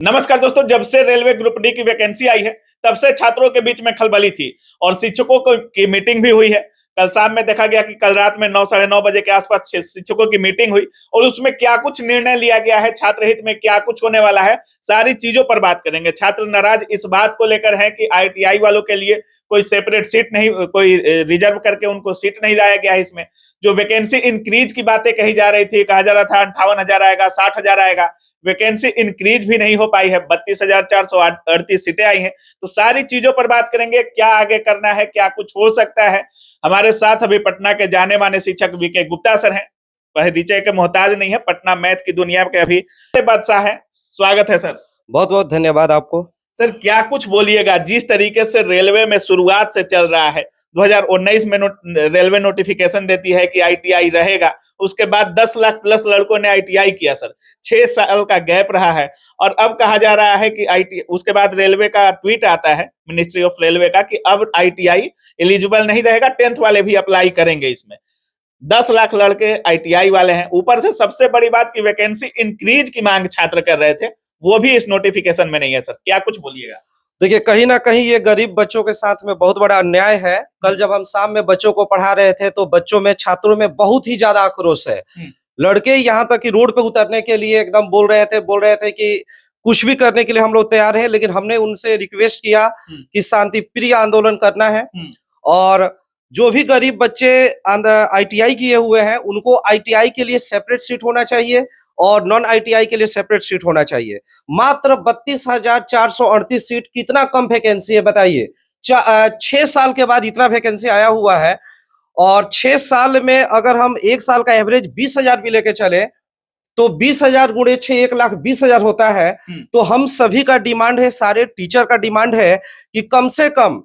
नमस्कार दोस्तों, जब से रेलवे ग्रुप डी की वैकेंसी आई है तब से छात्रों के बीच में खलबली थी और शिक्षकों की मीटिंग भी हुई है। कल शाम में देखा गया कि कल रात में 9 साढ़े 9 बजे के आसपास शिक्षकों की मीटिंग हुई और उसमें क्या कुछ निर्णय लिया गया है, छात्र हित में क्या कुछ होने वाला है, सारी चीजों पर बात करेंगे। छात्र नाराज इस बात को लेकर है कि आईटीआई वालों के लिए कोई सेपरेट सीट नहीं, कोई रिजर्व करके उनको सीट नहीं लाया गया है। इसमें जो वैकेंसी इंक्रीज की बातें कही जा रही थी, कहा जा रहा था 58,000 आएगा, 60,000 आएगा, वैकेंसी इंक्रीज भी नहीं हो पाई है, 32,438 सीटें आई हैं। तो सारी चीजों पर बात करेंगे, क्या आगे करना है, क्या कुछ हो सकता है। हमारे साथ अभी पटना के जाने माने शिक्षक वीके गुप्ता सर हैं। परिचय के मोहताज नहीं है, पटना मैथ की दुनिया के अभी बादशाह है। स्वागत है सर। बहुत बहुत धन्यवाद आपको। सर क्या कुछ बोलिएगा, जिस तरीके से रेलवे में शुरुआत से चल रहा है, 2019 में रेलवे नोटिफिकेशन देती है कि आईटीआई रहेगा, उसके बाद 10 लाख प्लस लड़कों ने आईटीआई किया सर, 6 साल का गैप रहा है और अब कहा जा रहा है कि उसके बाद रेलवे का ट्वीट आता है मिनिस्ट्री ऑफ रेलवे का कि अब आईटीआई एलिजिबल नहीं रहेगा, 10th वाले भी अप्लाई करेंगे। इसमें 10 लाख लड़के आईटीआई वाले हैं, ऊपर से सबसे बड़ी बात की वैकेंसी इंक्रीज की मांग छात्र कर रहे थे, वो भी इस नोटिफिकेशन में नहीं है। सर क्या कुछ बोलिएगा। देखिए, कहीं ना कहीं ये गरीब बच्चों के साथ में बहुत बड़ा अन्याय है। कल जब हम शाम में बच्चों को पढ़ा रहे थे तो बच्चों में, छात्रों में बहुत ही ज्यादा आक्रोश है। लड़के यहाँ तक कि रोड पे उतरने के लिए एकदम बोल रहे थे कि कुछ भी करने के लिए हम लोग तैयार है, लेकिन हमने उनसे रिक्वेस्ट किया कि शांति प्रिय आंदोलन करना है और जो भी गरीब बच्चे आईटीआई किए हुए हैं उनको आईटीआई के लिए सेपरेट सीट होना चाहिए और नॉन आईटीआई के लिए सेपरेट सीट होना चाहिए। मात्र 32,438 सीट, कितना कम वैकेंसी है बताइए। 6 साल के बाद इतना वैकेंसी आया हुआ है और 6 साल में अगर हम एक साल का एवरेज 20,000 भी लेके चले तो 20,000 गुणे 6 1,20,000 होता है। तो हम सभी का डिमांड है, सारे टीचर का डिमांड है कि कम से कम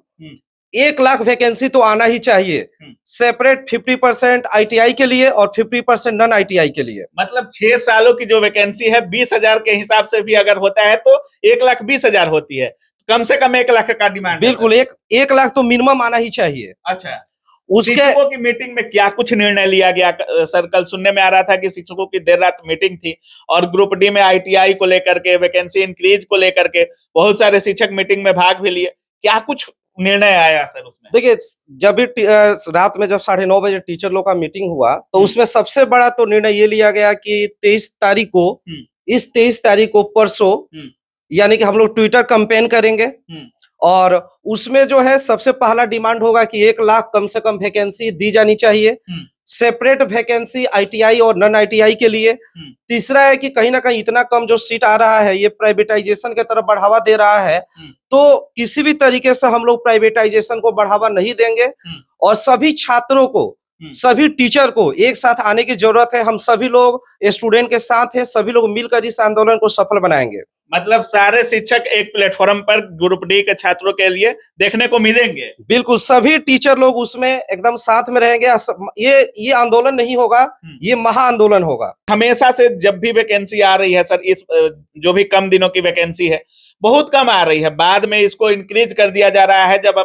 1 लाख वैकेंसी तो आना ही चाहिए, सेपरेट 50% आईटीआई के लिए और 50% नॉन आईटीआई के लिए। मतलब 6 सालों की जो वैकेंसी है 20,000 के हिसाब से भी अगर होता है तो 1,20,000 होती है, कम से कम 1 लाख का डिमांड। बिल्कुल, 1 लाख तो मिनिमम आना ही चाहिए। अच्छा, शिक्षकों की मीटिंग में क्या कुछ निर्णय लिया गया सर? कल सुनने में आ रहा था कि शिक्षकों की देर रात मीटिंग थी और ग्रुप डी में आईटीआई को लेकर के, वैकेंसी इंक्रीज को लेकर के बहुत सारे शिक्षक मीटिंग में भाग भी लिए, क्या कुछ निर्णय आया सर उसमें? देखिए, जब भी रात में जब 9:30 बजे टीचर लोग का मीटिंग हुआ तो उसमें सबसे बड़ा तो निर्णय ये लिया गया कि 23 तारीख को, इस 23 तारीख को परसों, यानी कि हम लोग ट्विटर कैंपेन करेंगे और उसमें जो है सबसे पहला डिमांड होगा कि 1 लाख कम से कम वैकेंसी दी जानी चाहिए, सेपरेट वैकेंसी आईटीआई और नॉन आईटीआई के लिए। तीसरा है कि कहीं ना कहीं इतना कम जो सीट आ रहा है ये प्राइवेटाइजेशन के तरफ बढ़ावा दे रहा है, तो किसी भी तरीके से हम लोग प्राइवेटाइजेशन को बढ़ावा नहीं देंगे और सभी छात्रों को, सभी टीचर को एक साथ आने की जरूरत है। हम सभी लोग स्टूडेंट के साथ हैं, सभी लोग मिलकर इस आंदोलन को सफल बनाएंगे। मतलब सारे शिक्षक एक प्लेटफॉर्म पर ग्रुप डी के छात्रों के लिए देखने को मिलेंगे। बिल्कुल, सभी टीचर लोग उसमें एकदम साथ में रहेंगे। ये आंदोलन नहीं होगा, ये महा आंदोलन होगा। हमेशा से जब भी वैकेंसी आ रही है सर, इस जो भी कम दिनों की वैकेंसी है बहुत कम आ रही है, बाद में इसको इंक्रीज कर दिया जा रहा है। जब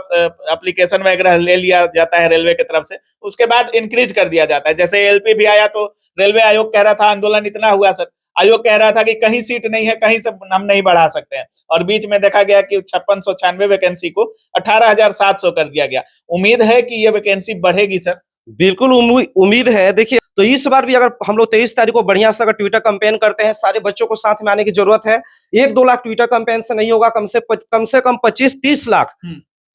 एप्लीकेशन वगैरह ले लिया जाता है रेलवे की तरफ से, उसके बाद इंक्रीज कर दिया जाता है। जैसे एलपी भी आया तो रेलवे आयोग कह रहा था, आंदोलन इतना हुआ सर, आयोग कह रहा था कि कहीं सीट नहीं है, कहीं से हम नहीं बढ़ा सकते हैं, और बीच में देखा गया कि 5696 वैकेंसी को 18,700 कर दिया गया। उम्मीद है कि ये वैकेंसी बढ़ेगी सर? बिल्कुल उम्मीद है। देखिए, तो इस बार भी अगर हम लोग 23 तारीख को बढ़िया से अगर ट्विटर कैंपेन करते हैं, सारे बच्चों को साथ में आने की जरूरत है। 1-2 लाख ट्विटर कैंपेन से नहीं होगा, कम से कम 25-30 लाख,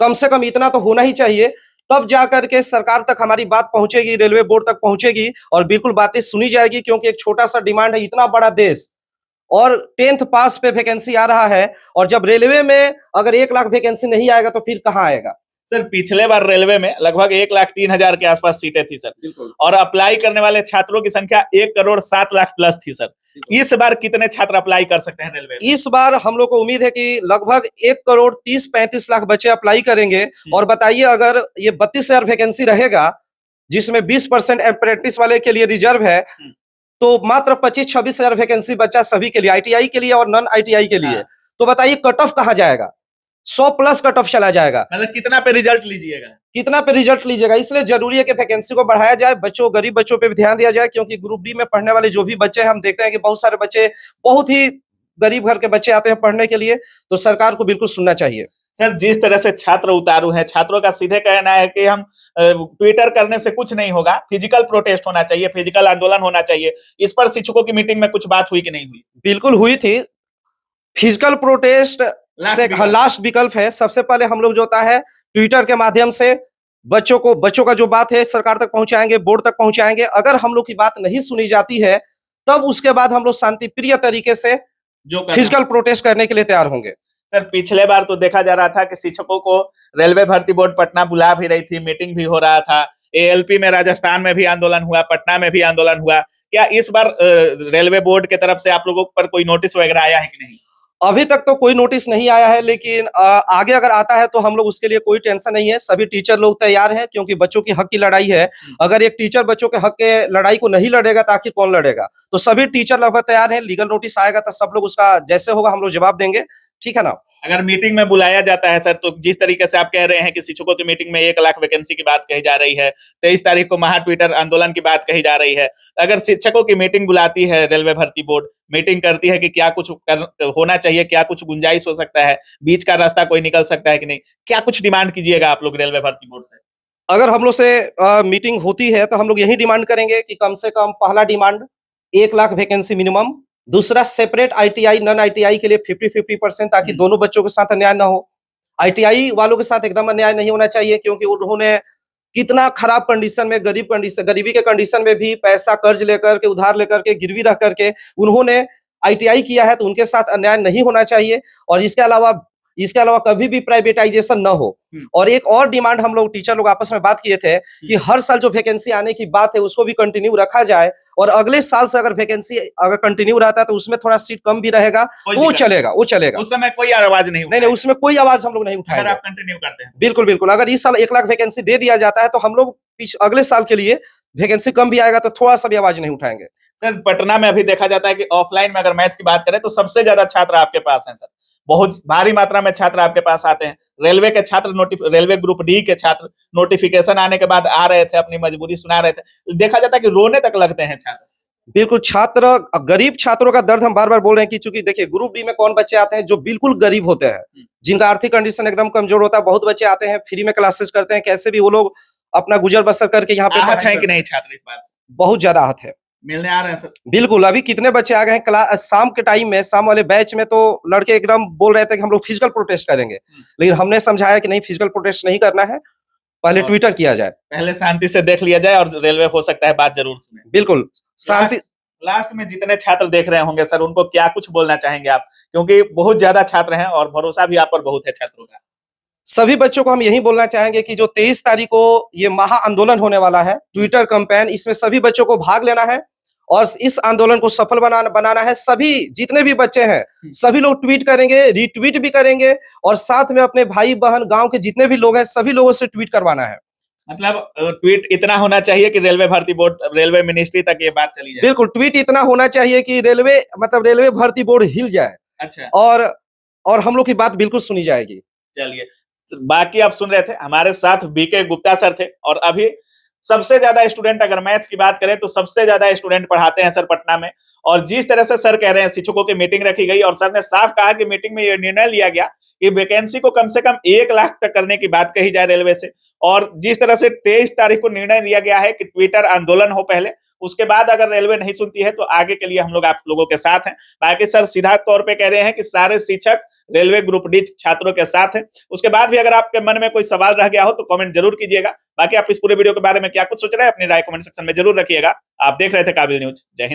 कम से कम इतना तो होना ही चाहिए। तब जाकर के सरकार तक हमारी बात पहुंचेगी, रेलवे बोर्ड तक पहुंचेगी और बिल्कुल बातें सुनी जाएगी, क्योंकि एक छोटा सा डिमांड है, इतना बड़ा देश और 10th पास पे वैकेंसी आ रहा है और जब रेलवे में अगर 1 लाख वैकेंसी नहीं आएगा तो फिर कहाँ आएगा? सर पिछले बार रेलवे में लगभग 1,03,000 के आसपास सीटें थी सर, और अप्लाई करने वाले छात्रों की संख्या 1,07,00,000 प्लस थी सर। इस बार कितने छात्र अप्लाई कर सकते हैं रेलवे में? इस बार हम लोग को उम्मीद है कि लगभग 1,30,35,00,000 बच्चे अप्लाई करेंगे। और बताइए, अगर ये 32,000 वैकेंसी रहेगा जिसमें 20% अप्रेंटिस वाले के लिए रिजर्व है, तो मात्र 25-26,000 वैकेंसी बचा सभी के लिए, आईटीआई के लिए और नॉन आईटीआई के लिए। तो बताइए कट ऑफ कहाँ जाएगा? 100 प्लस कट ऑफ चला जाएगा। मतलब कितना पे रिजल्ट लीजिएगा? कितना पे रिजल्ट लीजिएगा? इसलिए जरूरी है कि वैकेंसी को बढ़ाया जाए, बच्चों, गरीब बच्चों पे भी ध्यान दिया जाए, क्योंकि ग्रुप डी में पढ़ने वाले जो भी बच्चे हैं, हम देखते हैं कि बहुत सारे बच्चे बहुत ही गरीब घर के बच्चे आते हैं पढ़ने के लिए, तो सरकार को बिल्कुल सुनना चाहिए। सर, जिस तरह से छात्र उतारू हैं, छात्रों का सीधे कहना है कि हम ट्विटर करने से कुछ नहीं होगा, फिजिकल प्रोटेस्ट होना चाहिए, फिजिकल आंदोलन होना चाहिए। इस पर शिक्षकों की मीटिंग में कुछ बात हुई कि नहीं हुई? बिल्कुल हुई थी। फिजिकल प्रोटेस्ट से लास्ट विकल्प है। सबसे पहले हम लोग जो होता है ट्विटर के माध्यम से बच्चों का जो बात है सरकार तक पहुंचाएंगे, बोर्ड तक पहुंचाएंगे। अगर हम लोग की बात नहीं सुनी जाती है, तब उसके बाद हम लोग शांति प्रिय तरीके से फिजिकल प्रोटेस्ट करने के लिए तैयार होंगे। सर, पिछले बार तो देखा जा रहा था कि शिक्षकों को रेलवे भर्ती बोर्ड पटना बुला भी रही थी, मीटिंग भी हो रहा था। एएलपी में राजस्थान में भी आंदोलन हुआ, पटना में भी आंदोलन हुआ। क्या इस बार रेलवे बोर्ड की तरफ से आप लोगों पर कोई नोटिस वगैरह आया है कि नहीं? अभी तक तो कोई नोटिस नहीं आया है, लेकिन आगे अगर आता है तो हम लोग उसके लिए कोई टेंशन नहीं है। सभी टीचर लोग तैयार हैं, क्योंकि बच्चों की हक की लड़ाई है। अगर एक टीचर बच्चों के हक के लड़ाई को नहीं लड़ेगा तो आखिर कौन लड़ेगा? तो सभी टीचर लगभग तैयार हैं। लीगल नोटिस आएगा तो सब लोग उसका जैसे होगा हम लोग जवाब देंगे, ठीक है ना? अगर मीटिंग में बुलाया जाता है सर, तो जिस तरीके से आप कह रहे हैं कि शिक्षकों की मीटिंग में 1 लाख वैकेंसी की बात कही जा रही है, 23 तारीख को महा ट्विटर आंदोलन की बात कही जा रही है। अगर शिक्षकों की मीटिंग बुलाती है रेलवे भर्ती बोर्ड, मीटिंग करती है कि क्या कुछ होना चाहिए, क्या कुछ गुंजाइश हो सकता है, बीच का रास्ता कोई निकल सकता है कि नहीं, क्या कुछ डिमांड कीजिएगा आप लोग रेलवे भर्ती बोर्ड से? अगर हम लोग से मीटिंग होती है तो हम लोग यही डिमांड करेंगे कि कम से कम पहला डिमांड 1 लाख वैकेंसी मिनिमम। दूसरा, सेपरेट आईटीआई नॉन आईटीआई के लिए 50-50%, ताकि दोनों बच्चों के साथ अन्याय ना हो। आईटीआई वालों के साथ एकदम अन्याय नहीं होना चाहिए, क्योंकि उन्होंने कितना खराब कंडीशन में, गरीबी के कंडीशन में भी पैसा कर्ज लेकर के, उधार लेकर के, गिरवी रख करके उन्होंने आईटीआई किया है, तो उनके साथ अन्याय नहीं होना चाहिए। और इसके अलावा कभी भी प्राइवेटाइजेशन न हो। और एक और डिमांड हम लोग टीचर लोग आपस में बात किए थे कि हर साल जो वैकेंसी आने की बात है उसको भी कंटिन्यू रखा जाए, और अगले साल से अगर वैकेंसी अगर कंटिन्यू रहता है तो उसमें थोड़ा सीट कम भी रहेगा, तो वो चलेगा। उस समय कोई आवाज नहीं, उसमें कोई आवाज हम लोग नहीं उठाएंगे। आप कंटिन्यू करते हैं? बिल्कुल। अगर इस साल 1 लाख वैकेंसी दे दिया जाता है तो हम लोग अगले साल के लिए वैकेंसी कम भी आएगा तो थोड़ा सा भी आवाज नहीं उठाएंगे। सर, पटना में अभी देखा जाता है कि ऑफलाइन में अगर मैथ की बात करें तो सबसे ज्यादा छात्र आपके पास हैं सर। बहुत भारी मात्रा में छात्र आपके पास आते हैं। रेलवे के छात्र, रेलवे ग्रुप डी के छात्र नोटिफिकेशन आने के बाद आ रहे थे, अपनी मजबूरी सुना रहे थे। देखा जाता है कि रोने तक लगते हैं छात्र। बिल्कुल, गरीब छात्रों का दर्द हम बार-बार बोल रहे हैं कि चूंकि देखिए ग्रुप डी में कौन बच्चे आते हैं जो बिल्कुल गरीब होते हैं, जिनका आर्थिक कंडीशन एकदम कमजोर होता है। बहुत बच्चे आते हैं, फ्री में क्लासेस करते हैं, कैसे भी वो लोग अपना गुजर बसर करके यहाँ पे आहत है कि नहीं छात्र इस बात से? बहुत ज्यादा आहत है। मिलने आ रहे हैं सर? बिल्कुल, अभी कितने बच्चे आ गए हैं शाम के टाइम में, शाम वाले बैच में तो लड़के एकदम बोल रहे थे कि हम लोग फिजिकल प्रोटेस्ट करेंगे, लेकिन हमने समझाया कि नहीं, फिजिकल प्रोटेस्ट नहीं करना है, पहले ट्विटर किया जाए, पहले शांति से देख लिया जाए, और रेलवे हो सकता है बात जरूर सुने। बिल्कुल शांति। लास्ट में जितने छात्र देख रहे होंगे सर, उनको क्या कुछ बोलना चाहेंगे आप? क्योंकि बहुत ज्यादा छात्र हैं और भरोसा भी आप पर बहुत है छात्रों का। सभी बच्चों को हम यही बोलना चाहेंगे कि जो 23 तारीख को ये महा आंदोलन होने वाला है, ट्विटर कैंपेन, इसमें सभी बच्चों को भाग लेना है और इस आंदोलन को सफल बनाना है। सभी जितने भी बच्चे हैं सभी लोग ट्वीट करेंगे, रीट्वीट भी करेंगे, और साथ में अपने भाई बहन गांव के जितने भी लोग हैं सभी लोगों से ट्वीट करवाना है। मतलब ट्वीट इतना होना चाहिए कि रेलवे भर्ती बोर्ड, रेलवे मिनिस्ट्री तक ये बात चली जाए। बिल्कुल, ट्वीट इतना होना चाहिए कि रेलवे भर्ती बोर्ड हिल जाए। अच्छा। और हम लोग की बात बिल्कुल सुनी जाएगी। चलिए, बाकी आप सुन रहे थे, हमारे साथ बीके गुप्ता सर थे। और अभी सबसे ज्यादा स्टूडेंट, अगर मैथ की बात करें तो सबसे ज्यादा स्टूडेंट पढ़ाते हैं सर पटना में। और जिस तरह से सर कह रहे हैं, शिक्षकों की मीटिंग रखी गई और सर ने साफ कहा कि मीटिंग में यह निर्णय लिया गया कि वैकेंसी को कम से कम 1 लाख तक करने की बात कही जाए रेलवे से। और जिस तरह से 23 तारीख को निर्णय लिया गया है कि ट्विटर आंदोलन हो पहले, उसके बाद अगर रेलवे नहीं सुनती है तो आगे के लिए हम लोग आप लोगों के साथ हैं। बाकी सर सीधा तौर पे कह रहे हैं कि सारे शिक्षक रेलवे ग्रुप डी छात्रों के साथ हैं। उसके बाद भी अगर आपके मन में कोई सवाल रह गया हो तो कमेंट जरूर कीजिएगा। बाकी आप इस पूरे वीडियो के बारे में क्या कुछ सोच रहे हैं, अपनी राय कमेंट सेक्शन में जरूर रखिएगा। आप देख रहे थे काबिल न्यूज। जय हिंद।